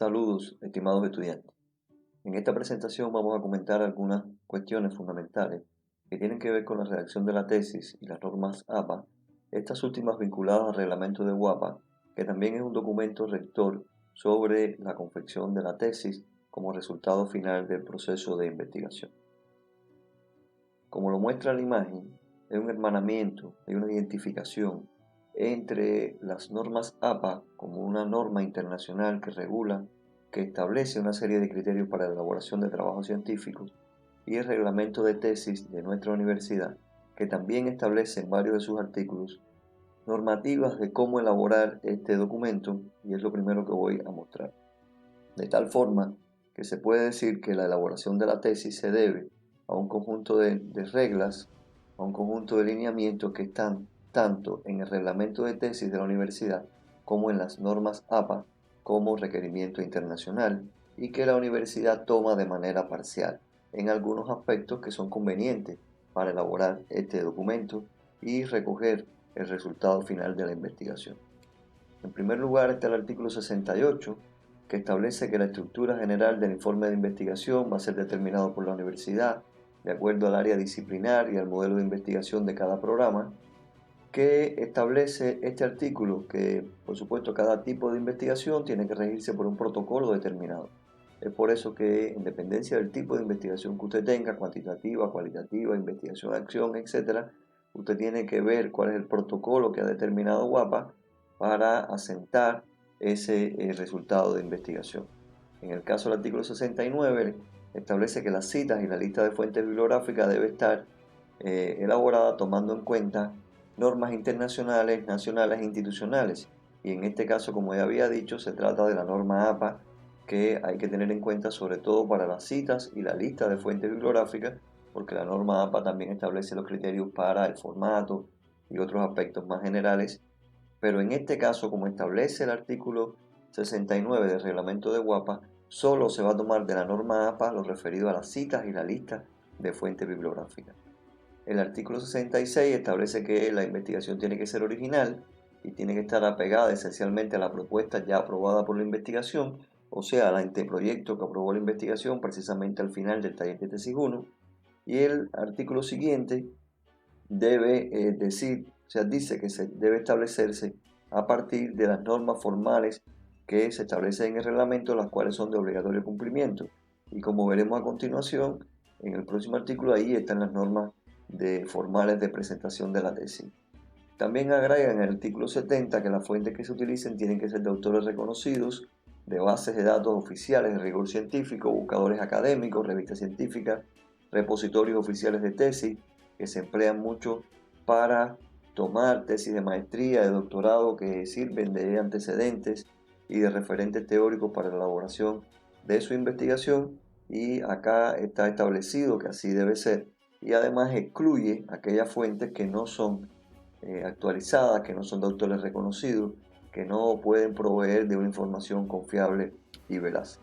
Saludos, estimados estudiantes. En esta presentación vamos a comentar algunas cuestiones fundamentales que tienen que ver con la redacción de la tesis y las normas APA, estas últimas vinculadas al reglamento de UAPA, que también es un documento rector sobre la confección de la tesis como resultado final del proceso de investigación. Como lo muestra la imagen, hay un hermanamiento, hay una identificación entre las normas APA como una norma internacional que regula, que establece una serie de criterios para la elaboración de trabajos científicos, y el reglamento de tesis de nuestra universidad, que también establece en varios de sus artículos normativas de cómo elaborar este documento, y es lo primero que voy a mostrar. De tal forma que se puede decir que la elaboración de la tesis se debe a un conjunto de reglas, a un conjunto de lineamientos que están tanto en el reglamento de tesis de la universidad como en las normas APA como requerimiento internacional, y que la universidad toma de manera parcial en algunos aspectos que son convenientes para elaborar este documento y recoger el resultado final de la investigación. En primer lugar está el artículo 68, que establece que la estructura general del informe de investigación va a ser determinado por la universidad de acuerdo al área disciplinar y al modelo de investigación de cada programa, que establece este artículo que, por supuesto, cada tipo de investigación tiene que regirse por un protocolo determinado. Es por eso que, en dependencia del tipo de investigación que usted tenga, cuantitativa, cualitativa, investigación de acción, etc., usted tiene que ver cuál es el protocolo que ha determinado UAPA para asentar ese resultado de investigación. En el caso del artículo 69, establece que las citas y la lista de fuentes bibliográficas debe estar elaborada tomando en cuenta normas internacionales, nacionales e institucionales. Y en este caso, como ya había dicho, se trata de la norma APA, que hay que tener en cuenta sobre todo para las citas y la lista de fuentes bibliográficas, porque la norma APA también establece los criterios para el formato y otros aspectos más generales. Pero en este caso, como establece el artículo 69 del reglamento de UAPA, solo se va a tomar de la norma APA lo referido a las citas y la lista de fuentes bibliográficas. El artículo 66 establece que la investigación tiene que ser original y tiene que estar apegada esencialmente a la propuesta ya aprobada por la investigación, o sea, al anteproyecto que aprobó la investigación precisamente al final del taller de tesis 1. Y el artículo siguiente debe dice que se debe establecerse a partir de las normas formales que se establecen en el reglamento, las cuales son de obligatorio cumplimiento. Y como veremos a continuación, en el próximo artículo, ahí están las normas formales de presentación de la tesis. También agrega en el artículo 70 que las fuentes que se utilicen tienen que ser de autores reconocidos, de bases de datos oficiales de rigor científico, buscadores académicos, revistas científicas, repositorios oficiales de tesis, que se emplean mucho para tomar tesis de maestría, de doctorado, que sirven de antecedentes y de referentes teóricos para la elaboración de su investigación, y acá está establecido que así debe ser, y además excluye aquellas fuentes que no son actualizadas, que no son de autores reconocidos, que no pueden proveer de una información confiable y veraz.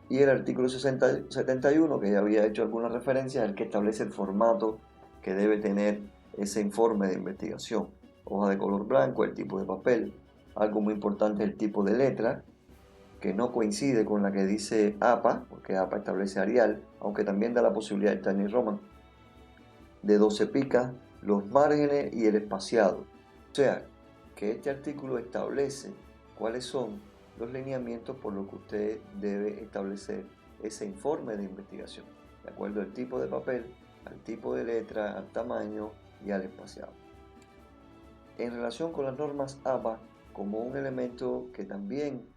Y el artículo 71, que ya había hecho alguna referencia, es el que establece el formato que debe tener ese informe de investigación. Hoja de color blanco, el tipo de papel. Algo muy importante es el tipo de letra, que no coincide con la que dice APA, porque APA establece Arial, aunque también da la posibilidad de Times Roman. De 12 picas, los márgenes y el espaciado. O sea, que este artículo establece cuáles son los lineamientos por los que usted debe establecer ese informe de investigación, de acuerdo al tipo de papel, al tipo de letra, al tamaño y al espaciado. En relación con las normas APA, como un elemento que también,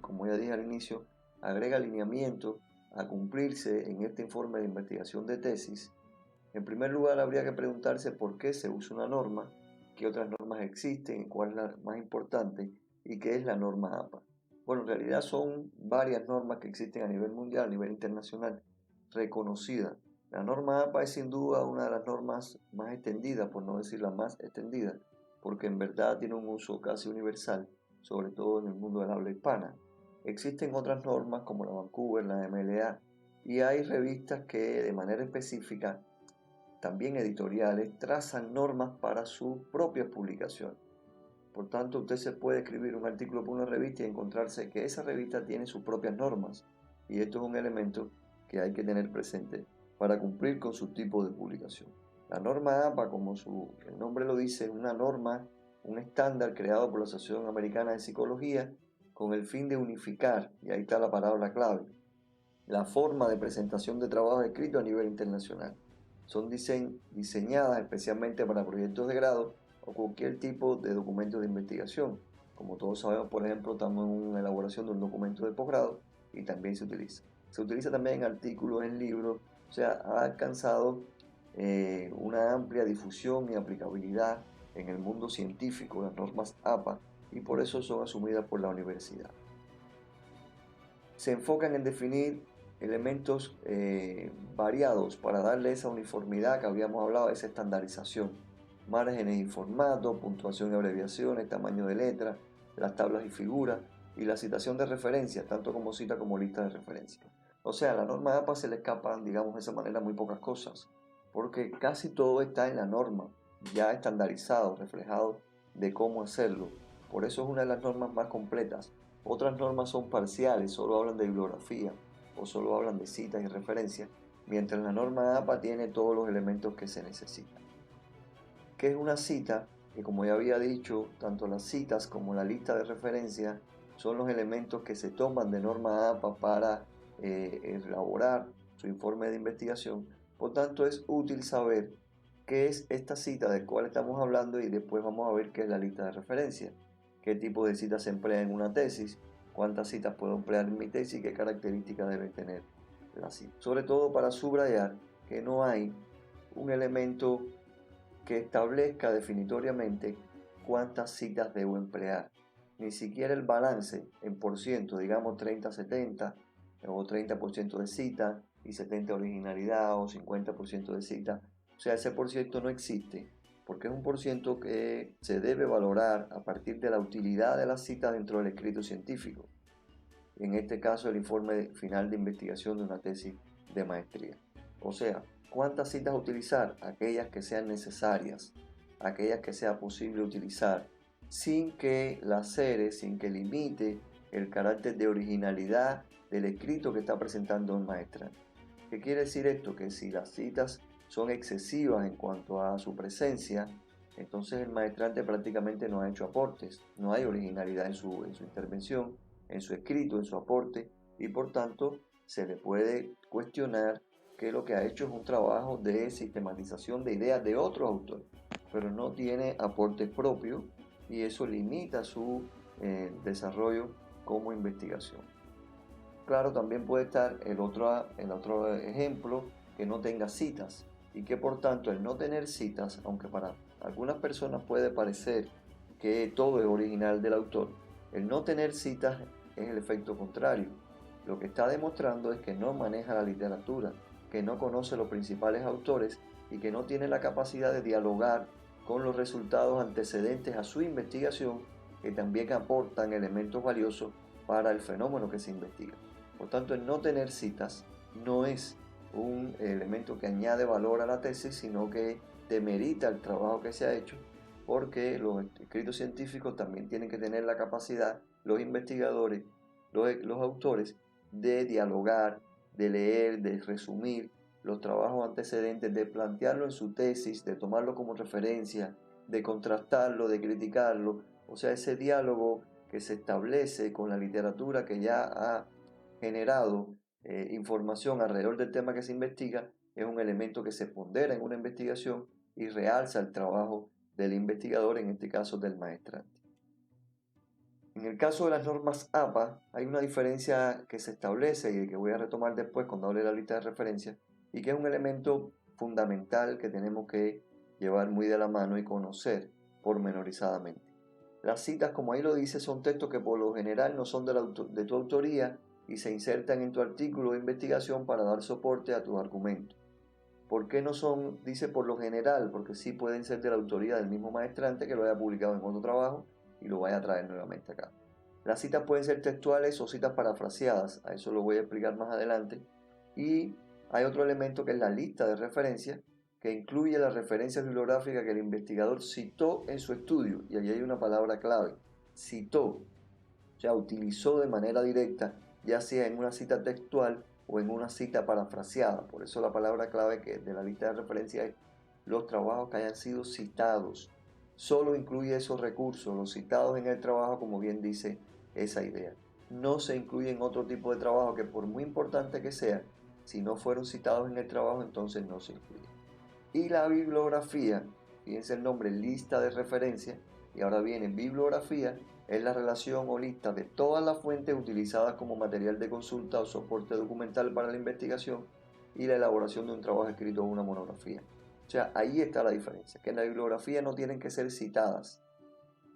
como ya dije al inicio, agrega lineamientos a cumplirse en este informe de investigación de tesis. En primer lugar, habría que preguntarse por qué se usa una norma, qué otras normas existen, cuál es la más importante y qué es la norma APA. Bueno, en realidad son varias normas que existen a nivel mundial, a nivel internacional, reconocidas. La norma APA es sin duda una de las normas más extendidas, por no decir la más extendida, porque en verdad tiene un uso casi universal, sobre todo en el mundo del habla hispana. Existen otras normas como la Vancouver, la MLA, y hay revistas que de manera específica, también editoriales, trazan normas para sus propias publicaciones. Por tanto, usted se puede escribir un artículo para una revista y encontrarse que esa revista tiene sus propias normas. Y esto es un elemento que hay que tener presente para cumplir con su tipo de publicación. La norma APA, como el nombre lo dice, es una norma, un estándar creado por la Asociación Americana de Psicología con el fin de unificar, y ahí está la palabra clave, la forma de presentación de trabajos escritos a nivel internacional. Son diseñadas especialmente para proyectos de grado o cualquier tipo de documento de investigación. Como todos sabemos, por ejemplo, estamos en una elaboración de un documento de posgrado y también se utiliza. Se utiliza también en artículos, en libros, o sea, ha alcanzado una amplia difusión y aplicabilidad en el mundo científico, las normas APA, y por eso son asumidas por la universidad. Se enfocan en definir elementos variados para darle esa uniformidad que habíamos hablado, esa estandarización. Márgenes y formato, puntuación y abreviaciones, tamaño de letra, las tablas y figuras y la citación de referencias, tanto como cita como lista de referencias. O sea, a la norma APA se le escapan, digamos de esa manera, muy pocas cosas, porque casi todo está en la norma, ya estandarizado, reflejado de cómo hacerlo. Por eso es una de las normas más completas. Otras normas son parciales, solo hablan de bibliografía o solo hablan de citas y referencias, mientras la norma APA tiene todos los elementos que se necesitan. ¿Qué es una cita? Que como ya había dicho, tanto las citas como la lista de referencias son los elementos que se toman de norma APA para elaborar su informe de investigación. Por tanto, es útil saber qué es esta cita del cual estamos hablando y después vamos a ver qué es la lista de referencias, qué tipo de citas se emplea en una tesis, cuántas citas puedo emplear en mi tesis y qué características debe tener la cita. Sobre todo para subrayar que no hay un elemento que establezca definitoriamente cuántas citas debo emplear. Ni siquiera el balance en por ciento, digamos 30-70 o 30% de cita y 70% originalidad o 50% de cita. O sea, ese por ciento no existe porque es un por ciento que se debe valorar a partir de la utilidad de la cita dentro del escrito científico. En este caso, el informe final de investigación de una tesis de maestría. O sea, ¿cuántas citas utilizar? Aquellas que sean necesarias, aquellas que sea posible utilizar, sin que lacere, sin que limite el carácter de originalidad del escrito que está presentando el maestrante. ¿Qué quiere decir esto? Que si las citas son excesivas en cuanto a su presencia, entonces el maestrante prácticamente no ha hecho aportes, no hay originalidad en su intervención, en su escrito, en su aporte, y por tanto se le puede cuestionar que lo que ha hecho es un trabajo de sistematización de ideas de otros autores, pero no tiene aportes propios y eso limita su desarrollo como investigación. Claro, también puede estar el otro ejemplo, que no tenga citas y que por tanto el no tener citas, aunque para algunas personas puede parecer que todo es original del autor, el no tener citas es el efecto contrario. Lo que está demostrando es que no maneja la literatura, que no conoce los principales autores y que no tiene la capacidad de dialogar con los resultados antecedentes a su investigación, que también aportan elementos valiosos para el fenómeno que se investiga. Por tanto, el no tener citas no es un elemento que añade valor a la tesis, sino que demerita el trabajo que se ha hecho, porque los escritos científicos también tienen que tener la capacidad, los investigadores, los autores, de dialogar, de leer, de resumir los trabajos antecedentes, de plantearlo en su tesis, de tomarlo como referencia, de contrastarlo, de criticarlo. O sea, ese diálogo que se establece con la literatura que ya ha generado información alrededor del tema que se investiga es un elemento que se pondera en una investigación y realza el trabajo del investigador, en este caso del maestrante. En el caso de las normas APA hay una diferencia que se establece y que voy a retomar después cuando hable de la lista de referencias y que es un elemento fundamental que tenemos que llevar muy de la mano y conocer pormenorizadamente. Las citas, como ahí lo dice, son textos que por lo general no son de tu autoría y se insertan en tu artículo de investigación para dar soporte a tus argumentos. ¿Por qué no son? Dice por lo general, porque sí pueden ser de la autoría del mismo maestrante que lo haya publicado en otro trabajo y lo vaya a traer nuevamente acá. Las citas pueden ser textuales o citas parafraseadas, a eso lo voy a explicar más adelante. Y hay otro elemento que es la lista de referencias, que incluye las referencias bibliográficas que el investigador citó en su estudio, y allí hay una palabra clave, citó, o sea, utilizó de manera directa, ya sea en una cita textual o en una cita parafraseada. Por eso la palabra clave que de la lista de referencias es los trabajos que hayan sido citados. Solo incluye esos recursos, los citados en el trabajo, como bien dice esa idea. No se incluyen otro tipo de trabajo que, por muy importante que sea, si no fueron citados en el trabajo, entonces no se incluye. Y la bibliografía, fíjense el nombre, lista de referencia, y ahora viene bibliografía, es la relación o lista de todas las fuentes utilizadas como material de consulta o soporte documental para la investigación y la elaboración de un trabajo escrito o una monografía. O sea, ahí está la diferencia, que en la bibliografía no tienen que ser citadas,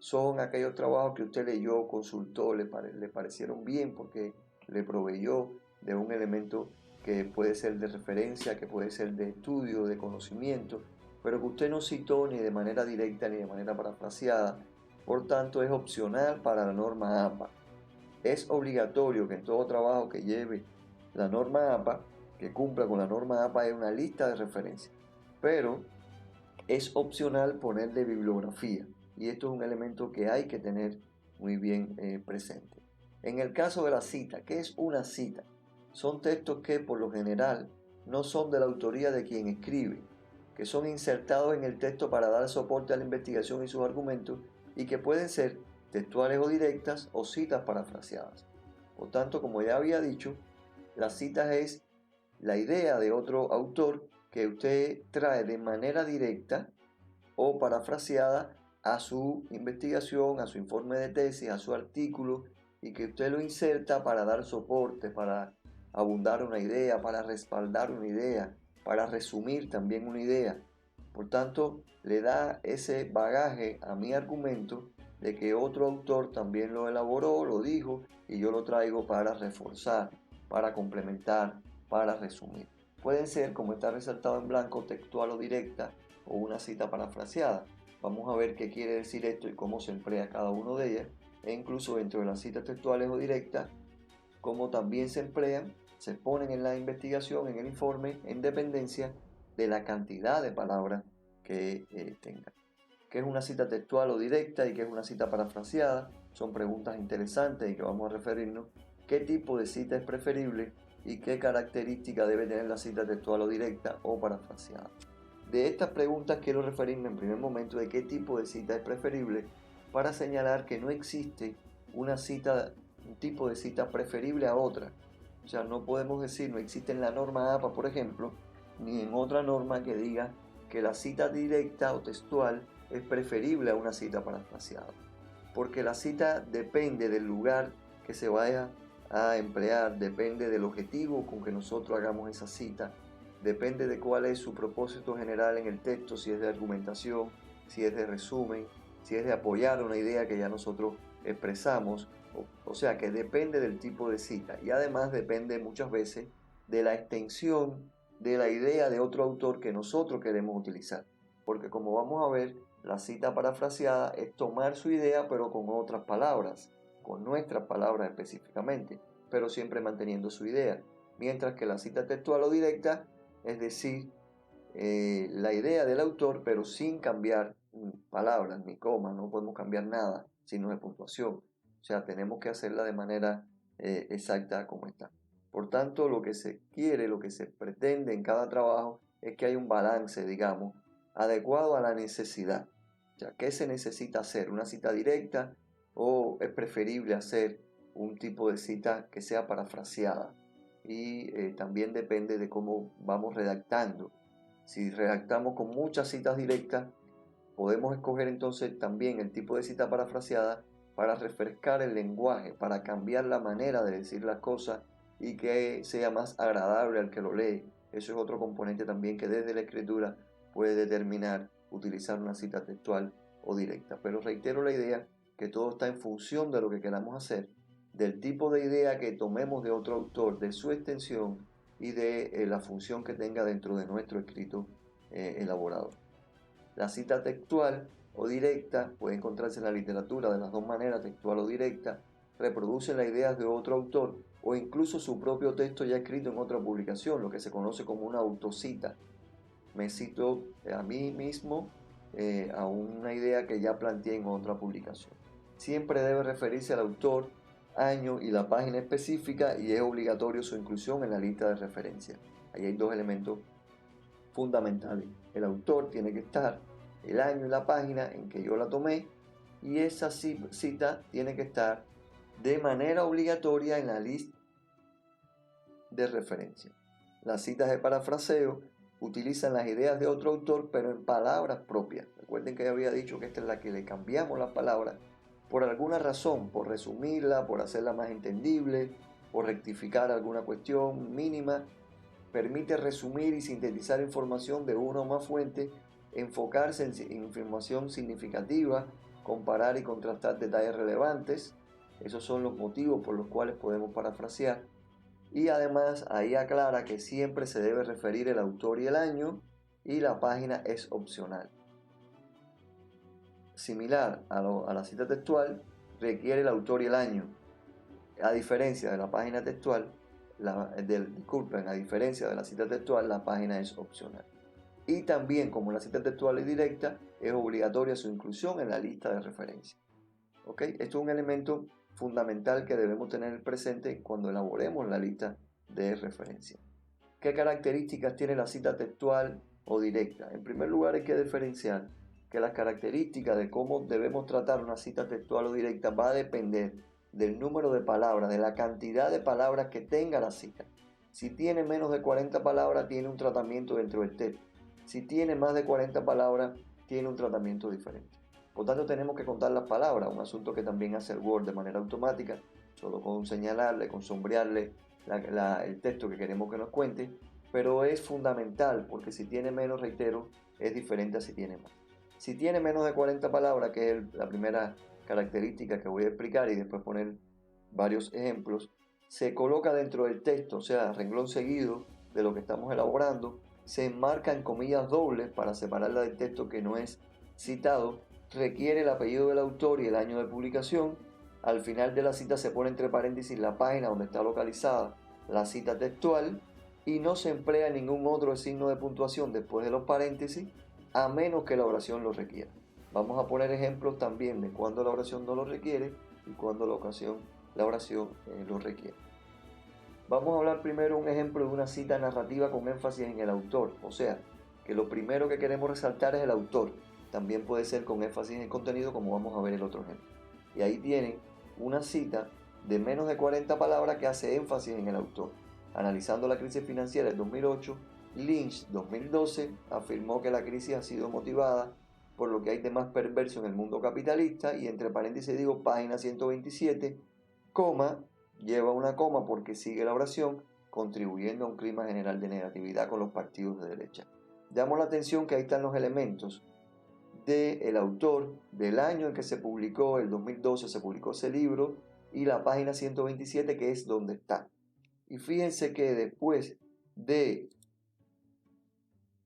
son aquellos trabajos que usted leyó, consultó, le parecieron bien porque le proveyó de un elemento que puede ser de referencia, que puede ser de estudio, de conocimiento, pero que usted no citó ni de manera directa ni de manera parafraseada. Por tanto, es opcional para la norma APA. Es obligatorio que en todo trabajo que lleve la norma APA, que cumpla con la norma APA, haya una lista de referencias. Pero es opcional ponerle bibliografía, y esto es un elemento que hay que tener muy bien presente. En el caso de la cita, ¿qué es una cita? Son textos que por lo general no son de la autoría de quien escribe, que son insertados en el texto para dar soporte a la investigación y sus argumentos, y que pueden ser textuales o directas o citas parafraseadas. Por tanto, como ya había dicho, la cita es la idea de otro autor que usted trae de manera directa o parafraseada a su investigación, a su informe de tesis, a su artículo, y que usted lo inserta para dar soporte, para abundar una idea, para respaldar una idea, para resumir también una idea. Por tanto, le da ese bagaje a mi argumento de que otro autor también lo elaboró, lo dijo, y yo lo traigo para reforzar, para complementar, para resumir. Pueden ser, como está resaltado en blanco, textual o directa, o una cita parafraseada. Vamos a ver qué quiere decir esto y cómo se emplea cada uno de ellas, e incluso dentro de las citas textuales o directas, cómo también se emplean, se ponen en la investigación, en el informe, en dependencia de la cantidad de palabras que tengan. ¿Qué es una cita textual o directa y qué es una cita parafraseada? Son preguntas interesantes y que vamos a referirnos. ¿Qué tipo de cita es preferible y qué característica debe tener la cita textual o directa o parafraseada? De estas preguntas quiero referirme en primer momento de qué tipo de cita es preferible para señalar que no existe una cita, un tipo de cita preferible a otra. O sea, no podemos decir, no existe en la norma APA, por ejemplo, ni en otra norma que diga que la cita directa o textual es preferible a una cita parafraseada. Porque la cita depende del lugar que se vaya a emplear, depende del objetivo con que nosotros hagamos esa cita, depende de cuál es su propósito general en el texto, si es de argumentación, si es de resumen, si es de apoyar una idea que ya nosotros expresamos, o sea que depende del tipo de cita y además depende muchas veces de la extensión de la idea de otro autor que nosotros queremos utilizar, porque como vamos a ver, la cita parafraseada es tomar su idea pero con otras palabras, con nuestras palabras específicamente, pero siempre manteniendo su idea, mientras que la cita textual o directa es decir, la idea del autor, pero sin cambiar palabras ni comas, no podemos cambiar nada, sino de puntuación. O sea, tenemos que hacerla de manera exacta como está. Por tanto, lo que se quiere, lo que se pretende en cada trabajo es que haya un balance, digamos, adecuado a la necesidad. O sea, ¿qué se necesita hacer? ¿Una cita directa o es preferible hacer un tipo de cita que sea parafraseada? Y también depende de cómo vamos redactando. Si redactamos con muchas citas directas, podemos escoger entonces también el tipo de cita parafraseada para refrescar el lenguaje, para cambiar la manera de decir las cosas y que sea más agradable al que lo lee. Eso es otro componente también que desde la escritura puede determinar utilizar una cita textual o directa. Pero reitero la idea que todo está en función de lo que queramos hacer, del tipo de idea que tomemos de otro autor, de su extensión y de la función que tenga dentro de nuestro escrito elaborado. La cita textual o directa puede encontrarse en la literatura de las dos maneras, textual o directa, reproduce las ideas de otro autor o incluso su propio texto ya escrito en otra publicación, lo que se conoce como una autocita. me cito a mí mismo a una idea que ya planteé en otra publicación. Siempre debe referirse al autor, año y la página específica y es obligatorio su inclusión en la lista de referencia. Ahí hay dos elementos fundamentales. El autor tiene que estar, el año y la página en que yo la tomé y esa cita tiene que estar de manera obligatoria en la lista de referencia. Las citas de parafraseo utilizan las ideas de otro autor pero en palabras propias. Recuerden que ya había dicho que esta es la que le cambiamos las palabras por alguna razón, por resumirla, por hacerla más entendible, por rectificar alguna cuestión mínima. Permite resumir y sintetizar información de una o más fuentes, enfocarse en información significativa, comparar y contrastar detalles relevantes. Esos son los motivos por los cuales podemos parafrasear. Y además ahí aclara que siempre se debe referir el autor y el año y la página es opcional. Similar a la cita textual, requiere el autor y el año. A diferencia de la página textual, a diferencia de la cita textual, la página es opcional. Y también, como la cita textual es directa, es obligatoria su inclusión en la lista de referencia. ¿Ok? Esto es un elemento fundamental que debemos tener presente cuando elaboremos la lista de referencia. ¿Qué características tiene la cita textual o directa? En primer lugar, hay que diferenciar que las características de cómo debemos tratar una cita textual o directa va a depender del número de palabras, de la cantidad de palabras que tenga la cita. Si tiene menos de 40 palabras, tiene un tratamiento dentro del texto. Si tiene más de 40 palabras, tiene un tratamiento diferente. Por tanto, tenemos que contar las palabras, un asunto que también hace el Word de manera automática, solo con señalarle, con sombrearle el texto que queremos que nos cuente, pero es fundamental porque si tiene menos, reitero, es diferente a si tiene más. Si tiene menos de 40 palabras, que es la primera característica que voy a explicar y después poner varios ejemplos, se coloca dentro del texto, o sea, renglón seguido de lo que estamos elaborando, se enmarca en comillas dobles para separarla del texto que no es citado, requiere el apellido del autor y el año de publicación. Al final de la cita se pone entre paréntesis la página donde está localizada la cita textual y no se emplea ningún otro signo de puntuación después de los paréntesis a menos que la oración lo requiera. Vamos a poner ejemplos también de cuando la oración no lo requiere y cuando la oración lo requiere. Vamos a hablar primero un ejemplo de una cita narrativa con énfasis en el autor, o sea, que lo primero que queremos resaltar es el autor. También puede ser con énfasis en el contenido, como vamos a ver el otro ejemplo. Y ahí tienen una cita de menos de 40 palabras que hace énfasis en el autor. Analizando la crisis financiera del 2008, Lynch, 2012, afirmó que la crisis ha sido motivada por lo que hay de más perverso en el mundo capitalista, y entre paréntesis digo página 127, coma, lleva una coma porque sigue la oración, contribuyendo a un clima general de negatividad con los partidos de derecha. Damos la atención que ahí están los elementos del autor, del año en que se publicó, el 2012 se publicó ese libro, y la página 127 que es donde está. Y fíjense que después de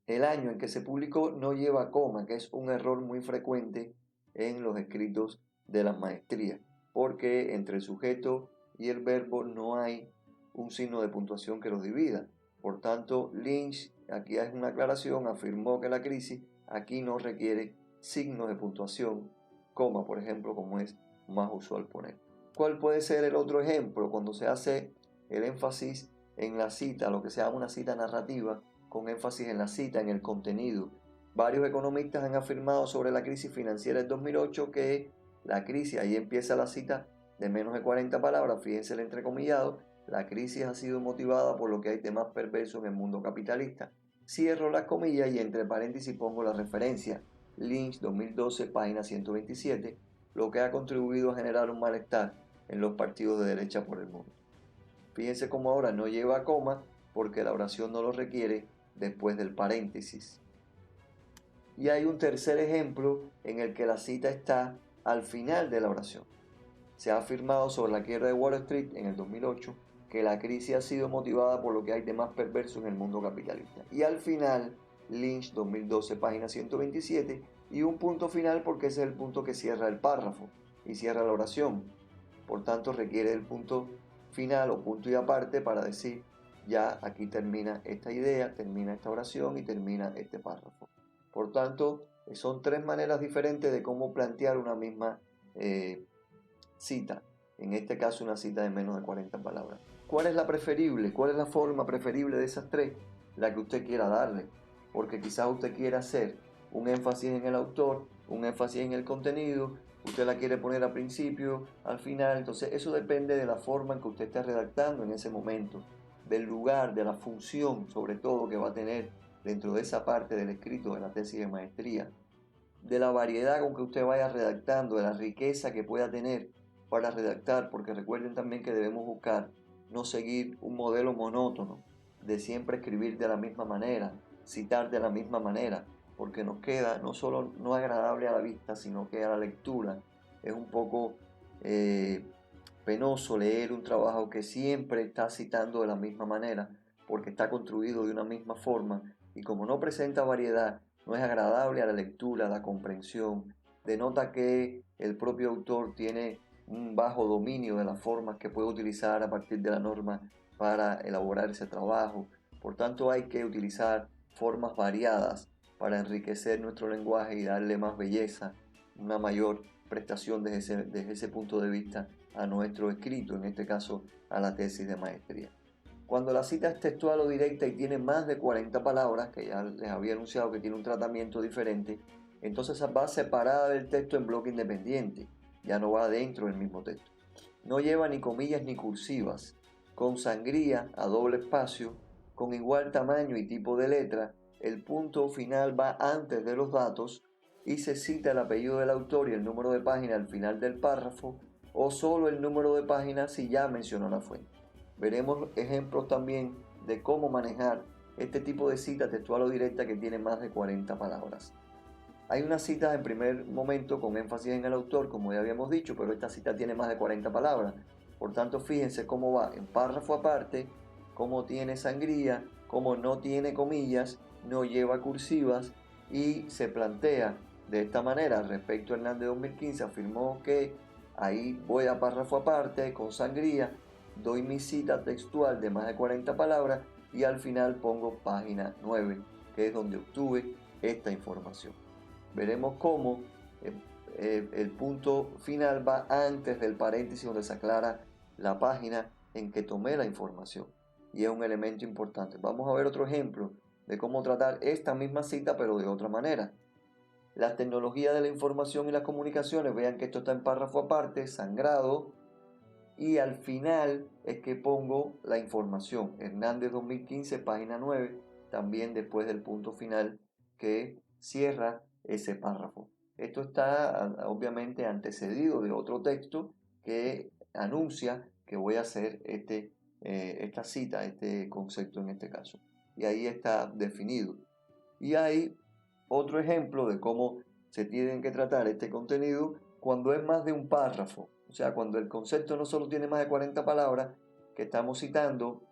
el año en que se publicó no lleva coma, que es un error muy frecuente en los escritos de las maestrías, porque entre el sujeto y el verbo no hay un signo de puntuación que los divida. Por tanto, Lynch, aquí es una aclaración, afirmó que la crisis aquí no requiere signos de puntuación, coma, por ejemplo, como es más usual poner. ¿Cuál puede ser el otro ejemplo? Cuando se hace el énfasis en la cita, lo que se llama una cita narrativa, con énfasis en la cita, en el contenido. Varios economistas han afirmado sobre la crisis financiera del 2008 que la crisis, ahí empieza la cita de menos de 40 palabras, fíjense el entrecomillado, la crisis ha sido motivada por lo que hay de más perverso en el mundo capitalista. Cierro las comillas y entre paréntesis pongo la referencia, Lynch 2012, página 127, lo que ha contribuido a generar un malestar en los partidos de derecha por el mundo. Fíjense cómo ahora no lleva coma porque la oración no lo requiere después del paréntesis. Y hay un tercer ejemplo en el que la cita está al final de la oración. Se ha afirmado sobre la quiebra de Wall Street en el 2008 que la crisis ha sido motivada por lo que hay de más perverso en el mundo capitalista. Y al final, Lynch 2012, página 127, y un punto final porque ese es el punto que cierra el párrafo y cierra la oración. Por tanto, requiere el punto final o punto y aparte para decir ya aquí termina esta idea, termina esta oración y termina este párrafo. Por tanto, son tres maneras diferentes de cómo plantear una misma cita. En este caso, una cita de menos de 40 palabras. ¿Cuál es la preferible? ¿Cuál es la forma preferible de esas tres? La que usted quiera darle. Porque quizás usted quiera hacer un énfasis en el autor, un énfasis en el contenido, usted la quiere poner al principio, al final. Entonces, eso depende de la forma en que usted esté redactando en ese momento, del lugar, de la función, sobre todo, que va a tener dentro de esa parte del escrito de la tesis de maestría, de la variedad con que usted vaya redactando, de la riqueza que pueda tener para redactar, porque recuerden también que debemos buscar no seguir un modelo monótono de siempre escribir de la misma manera, citar de la misma manera, porque nos queda no solo no agradable a la vista, sino que a la lectura es un poco penoso leer un trabajo que siempre está citando de la misma manera, porque está construido de una misma forma y como no presenta variedad, no es agradable a la lectura, a la comprensión, denota que el propio autor tiene un bajo dominio de las formas que puede utilizar a partir de la norma para elaborar ese trabajo. Por tanto, hay que utilizar formas variadas para enriquecer nuestro lenguaje y darle más belleza, una mayor prestación desde ese punto de vista a nuestro escrito, en este caso a la tesis de maestría. Cuando la cita es textual o directa y tiene más de 40 palabras, que ya les había anunciado que tiene un tratamiento diferente, entonces va separada del texto en bloque independiente, ya no va dentro del mismo texto. No lleva ni comillas ni cursivas, con sangría a doble espacio, con igual tamaño y tipo de letra, el punto final va antes de los datos y se cita el apellido del autor y el número de página al final del párrafo o solo el número de página si ya mencionó la fuente. Veremos ejemplos también de cómo manejar este tipo de cita textual o directa que tiene más de 40 palabras. Hay una cita en primer momento con énfasis en el autor, como ya habíamos dicho, pero esta cita tiene más de 40 palabras. Por tanto, fíjense cómo va en párrafo aparte, cómo tiene sangría, cómo no tiene comillas, no lleva cursivas y se plantea de esta manera. Respecto a Hernández 2015, afirmó que ahí voy a párrafo aparte, con sangría, doy mi cita textual de más de 40 palabras y al final pongo página 9, que es donde obtuve esta información. Veremos cómo el punto final va antes del paréntesis donde se aclara la página en que tomé la información y es un elemento importante. Vamos a ver otro ejemplo de cómo tratar esta misma cita pero de otra manera. Las tecnologías de la información y las comunicaciones, vean que esto está en párrafo aparte, sangrado, y al final es que pongo la información. Hernández 2015, página 9, también después del punto final que cierra ese párrafo. Esto está obviamente antecedido de otro texto que anuncia que voy a hacer esta cita, este concepto en este caso. Y ahí está definido. Y hay otro ejemplo de cómo se tienen que tratar este contenido cuando es más de un párrafo. O sea, cuando el concepto no solo tiene más de 40 palabras que estamos citando,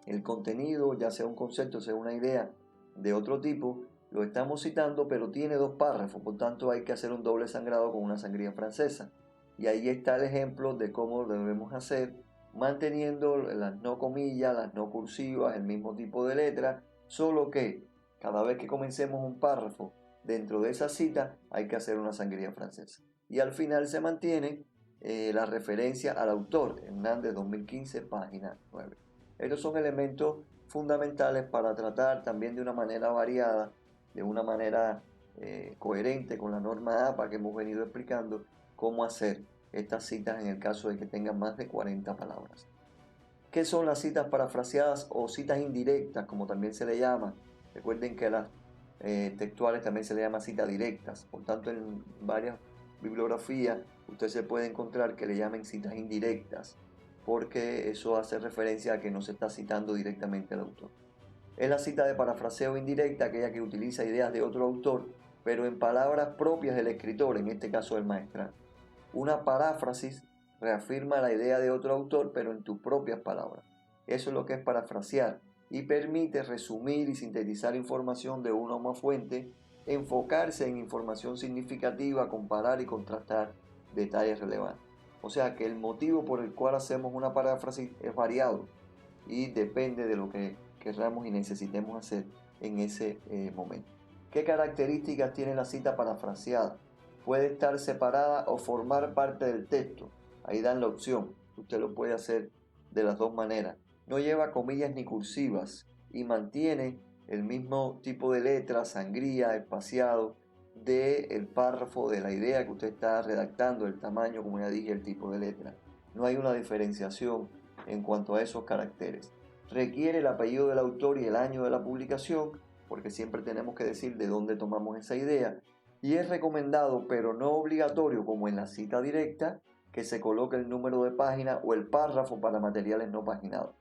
el contenido, ya sea un concepto, sea una idea de otro tipo, lo estamos citando, pero tiene dos párrafos, por tanto hay que hacer un doble sangrado con una sangría francesa. Y ahí está el ejemplo de cómo lo debemos hacer, manteniendo las no comillas, las no cursivas, el mismo tipo de letra, solo que cada vez que comencemos un párrafo dentro de esa cita hay que hacer una sangría francesa. Y al final se mantiene la referencia al autor, Hernández 2015, página 9. Estos son elementos fundamentales para tratar también de una manera variada, de una manera coherente con la norma APA que hemos venido explicando, cómo hacer estas citas en el caso de que tengan más de 40 palabras. ¿Qué son las citas parafraseadas o citas indirectas, como también se le llama? Recuerden que a las textuales también se le llama citas directas, por tanto en varias bibliografías usted se puede encontrar que le llamen citas indirectas, porque eso hace referencia a que no se está citando directamente al autor. Es la cita de parafraseo indirecta, aquella que utiliza ideas de otro autor, pero en palabras propias del escritor, en este caso el maestrante. Una paráfrasis reafirma la idea de otro autor, pero en tus propias palabras. Eso es lo que es parafrasear y permite resumir y sintetizar información de una o más fuentes, enfocarse en información significativa, comparar y contrastar detalles relevantes. O sea que el motivo por el cual hacemos una paráfrasis es variado. y depende de lo que querramos y necesitemos hacer en ese momento. ¿Qué características tiene la cita parafraseada? Puede estar separada o formar parte del texto. Ahí dan la opción. Usted lo puede hacer de las dos maneras. No lleva comillas ni cursivas y mantiene el mismo tipo de letra, sangría, espaciado del párrafo, de la idea que usted está redactando, el tamaño, como ya dije, el tipo de letra. No hay una diferenciación en cuanto a esos caracteres. Requiere el apellido del autor y el año de la publicación, porque siempre tenemos que decir de dónde tomamos esa idea. Y es recomendado, pero no obligatorio, como en la cita directa, que se coloque el número de página o el párrafo para materiales no paginados.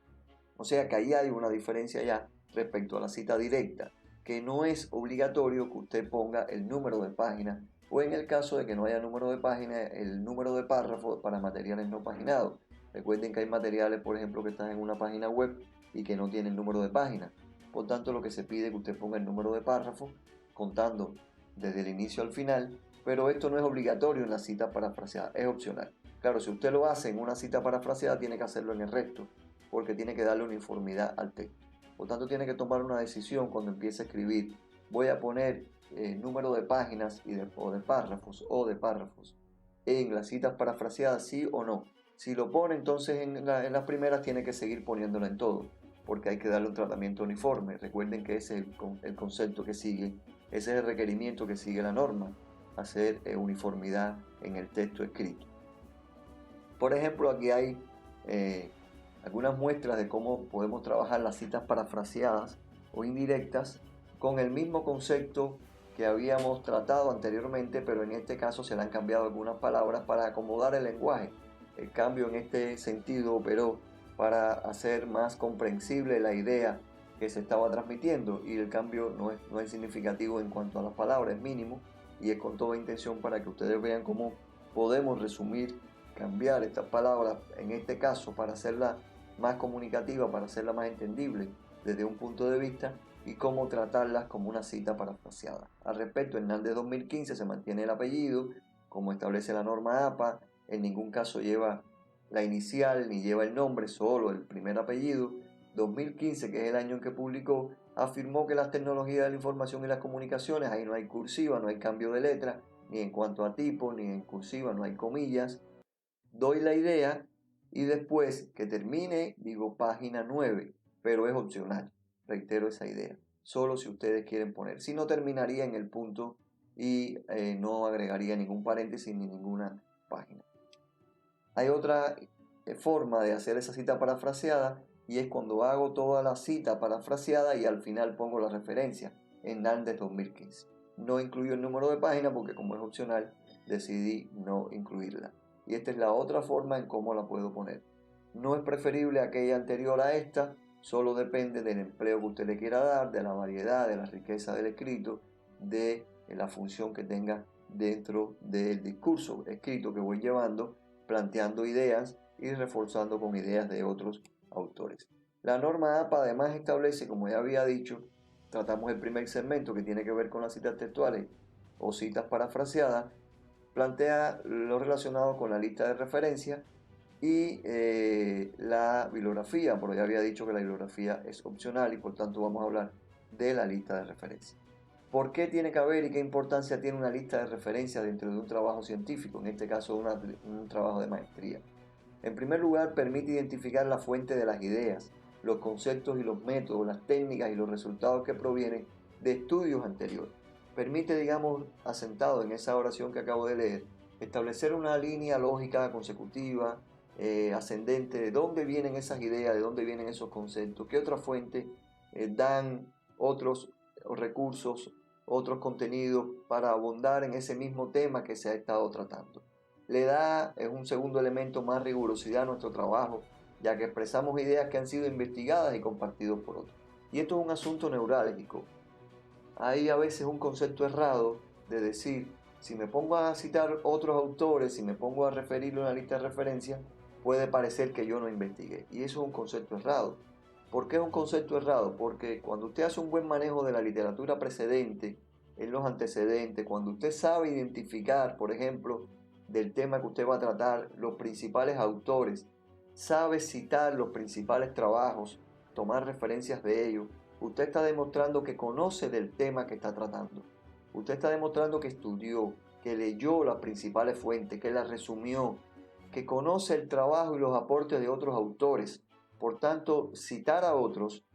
O sea que ahí hay una diferencia ya respecto a la cita directa, que no es obligatorio que usted ponga el número de página o en el caso de que no haya número de página, el número de párrafo para materiales no paginados. Recuerden que hay materiales, por ejemplo, que están en una página web y que no tienen número de página. Por tanto, lo que se pide es que usted ponga el número de párrafo contando desde el inicio al final, pero esto no es obligatorio en la cita parafraseada, es opcional. Claro, si usted lo hace en una cita parafraseada, tiene que hacerlo en el resto, porque tiene que darle uniformidad al texto. Por tanto, tiene que tomar una decisión cuando empiece a escribir. Voy a poner número de páginas o de párrafos en las citas parafraseadas, sí o no. Si lo pone, entonces en las primeras tiene que seguir poniéndolo en todo, porque hay que darle un tratamiento uniforme. Recuerden que ese es el concepto que sigue, ese es el requerimiento que sigue la norma, hacer uniformidad en el texto escrito. Por ejemplo, aquí hay algunas muestras de cómo podemos trabajar las citas parafraseadas o indirectas con el mismo concepto que habíamos tratado anteriormente, pero en este caso se le han cambiado algunas palabras para acomodar el lenguaje. El cambio en este sentido operó para hacer más comprensible la idea que se estaba transmitiendo, y el cambio no es significativo en cuanto a las palabras, es mínimo, y es con toda intención para que ustedes vean cómo podemos resumir, cambiar estas palabras, en este caso para hacerla más comunicativa, para hacerla más entendible desde un punto de vista, y cómo tratarlas como una cita parafraseada. Al respecto, Hernández 2015 se mantiene el apellido, como establece la norma APA, en ningún caso lleva la inicial ni lleva el nombre, solo el primer apellido. 2015, que es el año en que publicó, afirmó que las tecnologías de la información y las comunicaciones, ahí no hay cursiva, no hay cambio de letra, ni en cuanto a tipo, ni en cursiva, no hay comillas. Doy la idea y después que termine digo página 9, pero es opcional. Reitero esa idea, solo si ustedes quieren poner. Si no, terminaría en el punto y no agregaría ningún paréntesis ni ninguna página. Hay otra forma de hacer esa cita parafraseada, y es cuando hago toda la cita parafraseada y al final pongo la referencia, Hernández 2015. No incluyo el número de página porque, como es opcional, decidí no incluirla. Y esta es la otra forma en cómo la puedo poner. No es preferible aquella anterior a esta, solo depende del empleo que usted le quiera dar, de la variedad, de la riqueza del escrito, de la función que tenga dentro del discurso escrito que voy llevando, planteando ideas y reforzando con ideas de otros autores. La norma APA además establece, como ya había dicho, tratamos el primer segmento que tiene que ver con las citas textuales o citas parafraseadas, plantea lo relacionado con la lista de referencia y la bibliografía, pero ya había dicho que la bibliografía es opcional y por tanto vamos a hablar de la lista de referencia. ¿Por qué tiene que haber y qué importancia tiene una lista de referencia dentro de un trabajo científico, en este caso un trabajo de maestría? En primer lugar, permite identificar la fuente de las ideas, los conceptos y los métodos, las técnicas y los resultados que provienen de estudios anteriores. Permite, digamos, asentado en esa oración que acabo de leer, establecer una línea lógica consecutiva, ascendente, de dónde vienen esas ideas, de dónde vienen esos conceptos, qué otras fuentes dan otros recursos, otros contenidos para abundar en ese mismo tema que se ha estado tratando. Es un segundo elemento, más rigurosidad a nuestro trabajo, ya que expresamos ideas que han sido investigadas y compartidas por otros. Y esto es un asunto neurálgico. Hay a veces un concepto errado de decir, si me pongo a citar otros autores, si me pongo a referirlo en una lista de referencia, puede parecer que yo no investigué. Y eso es un concepto errado. ¿Por qué es un concepto errado? Porque cuando usted hace un buen manejo de la literatura precedente, en los antecedentes, cuando usted sabe identificar, por ejemplo, del tema que usted va a tratar, los principales autores sabe citar los principales trabajos, tomar referencias de ellos, usted está demostrando que conoce del tema que está tratando. Usted está demostrando que estudió, que leyó las principales fuentes, que las resumió, que conoce el trabajo y los aportes de otros autores. Por tanto, citar a otros,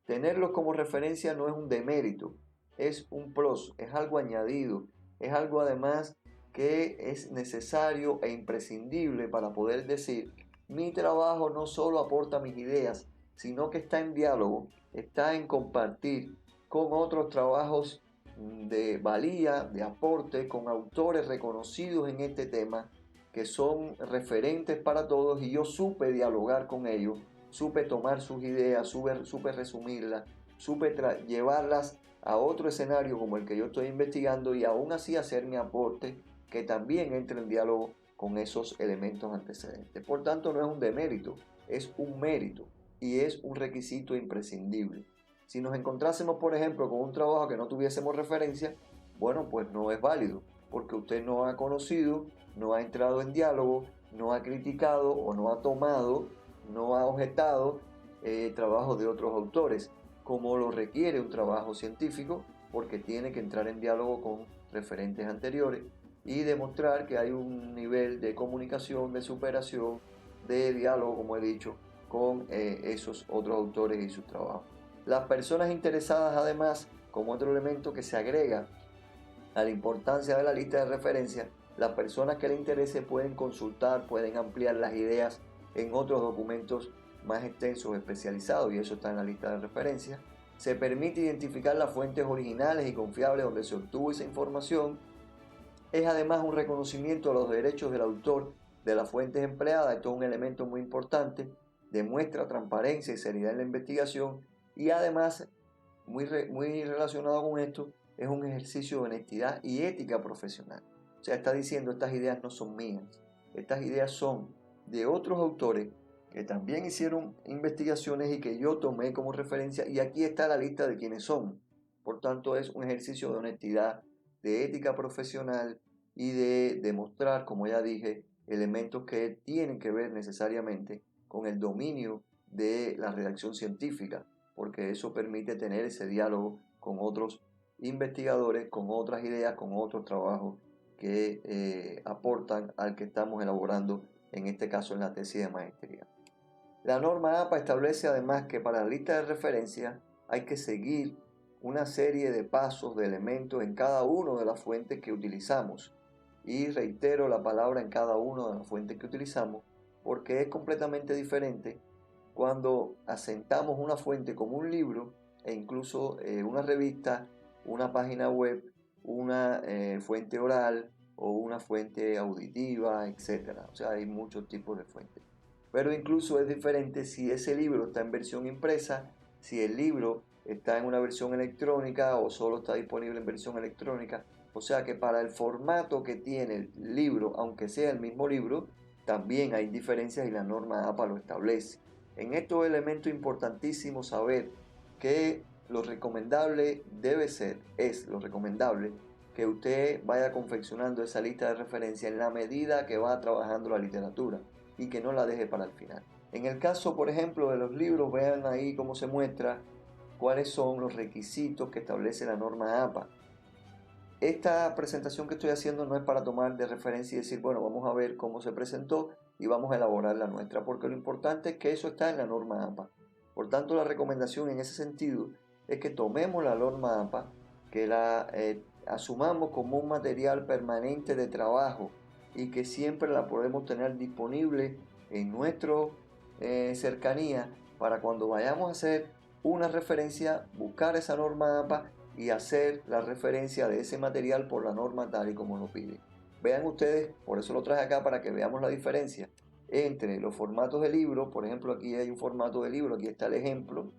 tenerlos como referencia no es un demérito, es un plus, es algo añadido, es algo además que es necesario e imprescindible para poder decir, mi trabajo no solo aporta mis ideas, sino que está en diálogo, está en compartir con otros trabajos de valía, de aporte, con autores reconocidos en este tema, que son referentes para todos y yo supe dialogar con ellos, supe tomar sus ideas, supe resumirlas, supe llevarlas a otro escenario como el que yo estoy investigando y aún así hacer mi aporte que también entre en diálogo con esos elementos antecedentes. Por tanto, no es un demérito, es un mérito y es un requisito imprescindible. Si nos encontrásemos, por ejemplo, con un trabajo que no tuviésemos referencia, bueno, pues no es válido, porque usted no ha conocido, no ha entrado en diálogo, no ha criticado o no ha tomado, no ha objetado trabajos de otros autores, como lo requiere un trabajo científico, porque tiene que entrar en diálogo con referentes anteriores y demostrar que hay un nivel de comunicación, de superación, de diálogo, como he dicho, con esos otros autores y sus trabajos. Las personas interesadas, además, como otro elemento que se agrega a la importancia de la lista de referencia, las personas que les interese pueden consultar, pueden ampliar las ideas en otros documentos más extensos, especializados, y eso está en la lista de referencia. Se permite identificar las fuentes originales y confiables donde se obtuvo esa información. Es además un reconocimiento a los derechos del autor de las fuentes empleadas. Esto es un elemento muy importante, demuestra transparencia y seriedad en la investigación y además, muy relacionado con esto, es un ejercicio de honestidad y ética profesional. O sea, está diciendo, estas ideas no son mías, estas ideas son de otros autores que también hicieron investigaciones y que yo tomé como referencia y aquí está la lista de quienes son. Por tanto, es un ejercicio de honestidad, de ética profesional y de demostrar, como ya dije, elementos que tienen que ver necesariamente con el dominio de la redacción científica, porque eso permite tener ese diálogo con otros investigadores, con otras ideas, con otros trabajos que aportan al que estamos elaborando, en este caso en la tesis de maestría. La norma APA establece además que para la lista de referencia hay que seguir una serie de pasos, de elementos en cada una de las fuentes que utilizamos. Y reitero la palabra en cada una de las fuentes que utilizamos porque es completamente diferente cuando asentamos una fuente como un libro e incluso una revista, una página web, una fuente oral o una fuente auditiva, etc. O sea, hay muchos tipos de fuentes. Pero incluso es diferente si ese libro está en versión impresa, si el libro está en una versión electrónica o solo está disponible en versión electrónica. O sea que para el formato que tiene el libro, aunque sea el mismo libro, también hay diferencias y la norma APA lo establece. En estos elementos importantísimo saber que lo recomendable debe ser, es lo recomendable, que usted vaya confeccionando esa lista de referencia en la medida que va trabajando la literatura y que no la deje para el final. En el caso, por ejemplo, de los libros, vean ahí cómo se muestra cuáles son los requisitos que establece la norma APA. Esta presentación que estoy haciendo no es para tomar de referencia y decir, bueno, vamos a ver cómo se presentó y vamos a elaborar la nuestra, porque lo importante es que eso está en la norma APA. Por tanto, la recomendación en ese sentido es que tomemos la norma APA, que la asumamos como un material permanente de trabajo y que siempre la podemos tener disponible en nuestra cercanía para cuando vayamos a hacer una referencia, buscar esa norma APA y hacer la referencia de ese material por la norma tal y como lo pide. Vean ustedes, por eso lo traje acá para que veamos la diferencia entre los formatos de libro. Por ejemplo, aquí hay un formato de libro, aquí está el ejemplo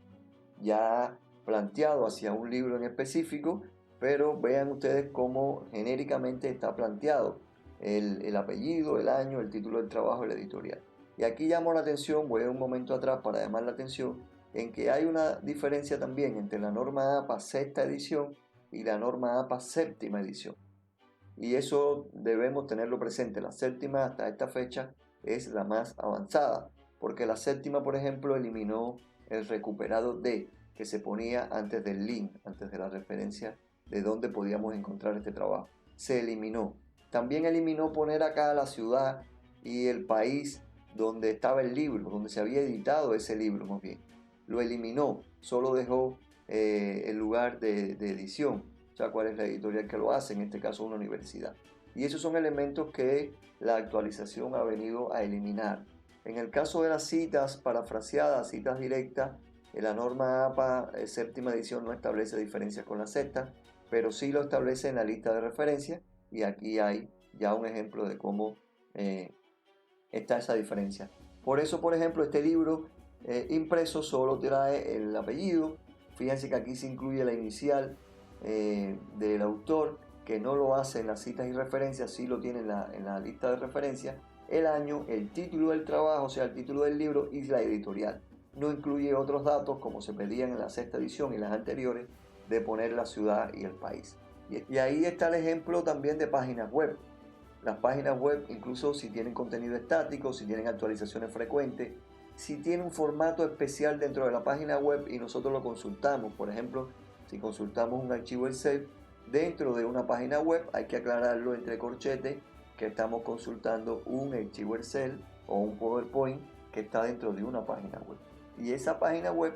ya planteado hacia un libro en específico, pero vean ustedes cómo genéricamente está planteado el apellido, el año, el título del trabajo y la editorial. Y aquí llamo la atención, voy a un momento atrás para llamar la atención, en que hay una diferencia también entre la norma APA sexta edición y la norma APA séptima edición. Y eso debemos tenerlo presente. La séptima hasta esta fecha es la más avanzada. porque la séptima, por ejemplo, eliminó el recuperado de que se ponía antes del link, antes de la referencia de dónde podíamos encontrar este trabajo. Se eliminó. También eliminó poner acá la ciudad y el país donde estaba el libro, donde se había editado ese libro, más bien. Lo eliminó, solo dejó el lugar de edición, o sea, cuál es la editorial que lo hace, en este caso una universidad. Y esos son elementos que la actualización ha venido a eliminar. En el caso de las citas parafraseadas, citas directas, la norma APA séptima edición no establece diferencias con la sexta, pero sí lo establece en la lista de referencia, y aquí hay ya un ejemplo de cómo está esa diferencia. Por eso, por ejemplo, este libro impreso solo trae el apellido. Fíjense que aquí se incluye la inicial del autor, que no lo hace en las citas y referencias, sí lo tiene en la lista de referencia, el año, el título del trabajo, o sea, el título del libro y la editorial. No incluye otros datos como se pedían en la sexta edición y las anteriores de poner la ciudad y el país. Y ahí está el ejemplo también de páginas web. Las páginas web, incluso si tienen contenido estático, si tienen actualizaciones frecuentes, si tiene un formato especial dentro de la página web y nosotros lo consultamos, por ejemplo, si consultamos un archivo Excel dentro de una página web, hay que aclararlo entre corchetes que estamos consultando un archivo Excel o un PowerPoint que está dentro de una página web. Y esa página web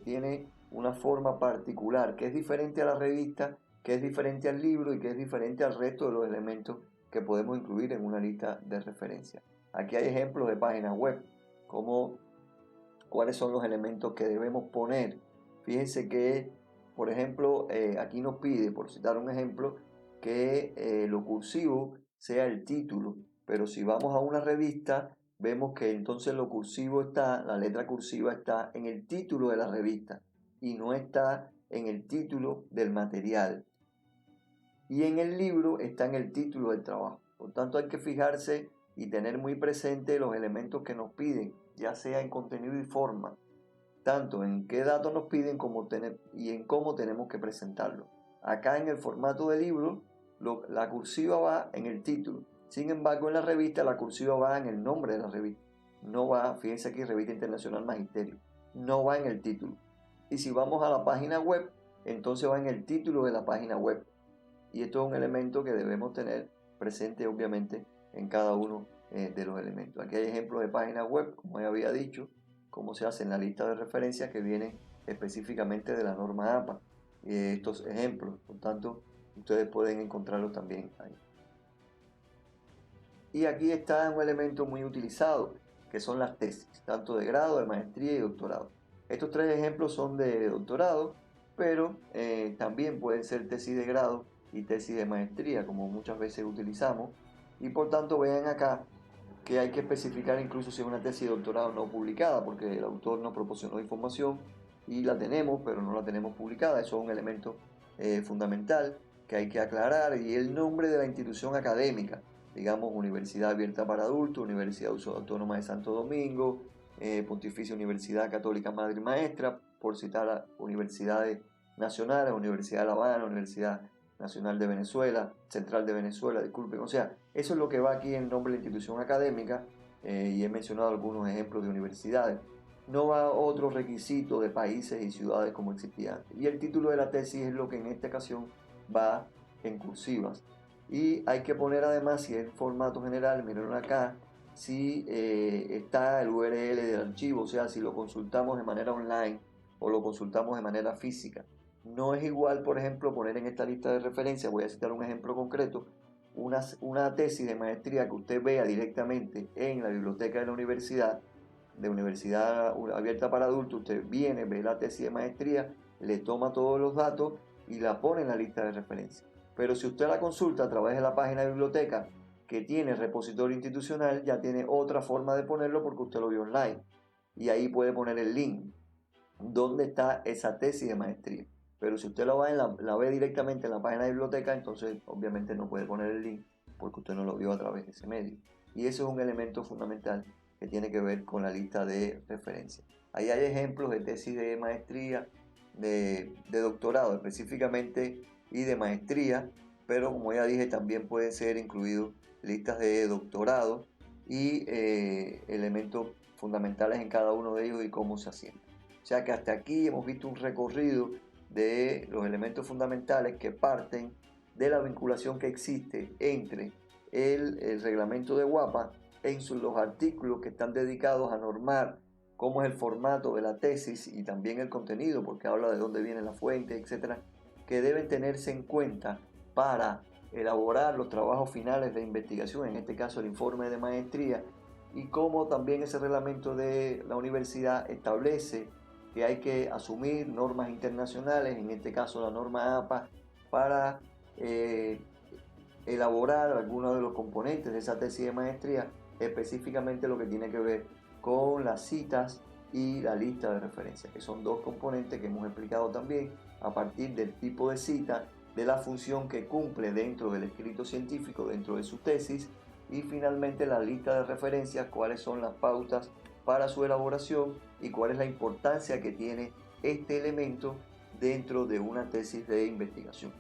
tiene una forma particular que es diferente a la revista, que es diferente al libro y que es diferente al resto de los elementos que podemos incluir en una lista de referencia. Aquí hay ejemplos de páginas web, como cuáles son los elementos que debemos poner. Fíjense que, por ejemplo, aquí nos pide, por citar un ejemplo, que lo cursivo sea el título, pero si vamos a una revista, vemos que entonces lo cursivo está, la letra cursiva está en el título de la revista y no está en el título del material. Y en el libro está en el título del trabajo. Por tanto, hay que fijarse y tener muy presente los elementos que nos piden, ya sea en contenido y forma, tanto en qué datos nos piden como y en cómo tenemos que presentarlo. Acá en el formato de libro, la cursiva va en el título. Sin embargo, en la revista, la cursiva va en el nombre de la revista. No va, fíjense aquí, Revista Internacional Magisterio. No va en el título. Y si vamos a la página web, entonces va en el título de la página web. Y esto es un elemento que debemos tener presente, obviamente, en cada uno de los elementos. Aquí hay ejemplos de páginas web, como ya había dicho, cómo se hace en la lista de referencias que vienen específicamente de la norma APA. Estos ejemplos, por tanto, ustedes pueden encontrarlos también ahí. Y aquí está un elemento muy utilizado, que son las tesis, tanto de grado, de maestría y doctorado. Estos tres ejemplos son de doctorado, pero también pueden ser tesis de grado y tesis de maestría, como muchas veces utilizamos. Y por tanto, vean acá que hay que especificar incluso si es una tesis de doctorado no publicada, porque el autor nos proporcionó información y la tenemos, pero no la tenemos publicada. Eso es un elemento fundamental que hay que aclarar. Y el nombre de la institución académica, digamos Universidad Abierta para Adultos, Universidad Autónoma de Santo Domingo, Pontificia Universidad Católica Madre y Maestra, por citar a universidades nacionales, Universidad de La Habana, Universidad Nacional de Venezuela, Central de Venezuela, disculpen. O sea, eso es lo que va aquí en nombre de la institución académica, y he mencionado algunos ejemplos de universidades. No va otro requisito de países y ciudades como existía antes. Y el título de la tesis es lo que en esta ocasión va en cursivas. Y hay que poner además, si es en formato general, miren acá, si está el URL del archivo, o sea, si lo consultamos de manera online o lo consultamos de manera física. No es igual, por ejemplo, poner en esta lista de referencia, voy a citar un ejemplo concreto, una tesis de maestría que usted vea directamente en la biblioteca de la universidad, de Universidad Abierta para Adultos. Usted viene, ve la tesis de maestría, le toma todos los datos y la pone en la lista de referencia. Pero si usted la consulta a través de la página de biblioteca que tiene repositorio institucional, ya tiene otra forma de ponerlo porque usted lo vio online. Y ahí puede poner el link donde está esa tesis de maestría. Pero si usted la ve directamente en la página de biblioteca, entonces obviamente no puede poner el link porque usted no lo vio a través de ese medio. Y eso es un elemento fundamental que tiene que ver con la lista de referencia. Ahí hay ejemplos de tesis de maestría, de doctorado específicamente y de maestría, pero como ya dije, también pueden ser incluidos listas de doctorado y elementos fundamentales en cada uno de ellos y cómo se asienta. O sea que hasta aquí hemos visto un recorrido de los elementos fundamentales que parten de la vinculación que existe entre el reglamento de Guapa en los artículos que están dedicados a normar cómo es el formato de la tesis y también el contenido, porque habla de dónde viene la fuente, etcétera, que deben tenerse en cuenta para elaborar los trabajos finales de investigación, en este caso el informe de maestría, y cómo también ese reglamento de la universidad establece que hay que asumir normas internacionales, en este caso la norma APA, para elaborar algunos de los componentes de esa tesis de maestría, específicamente lo que tiene que ver con las citas y la lista de referencias, que son dos componentes que hemos explicado también a partir del tipo de cita, de la función que cumple dentro del escrito científico, dentro de su tesis, y finalmente la lista de referencias, cuáles son las pautas para su elaboración y cuál es la importancia que tiene este elemento dentro de una tesis de investigación.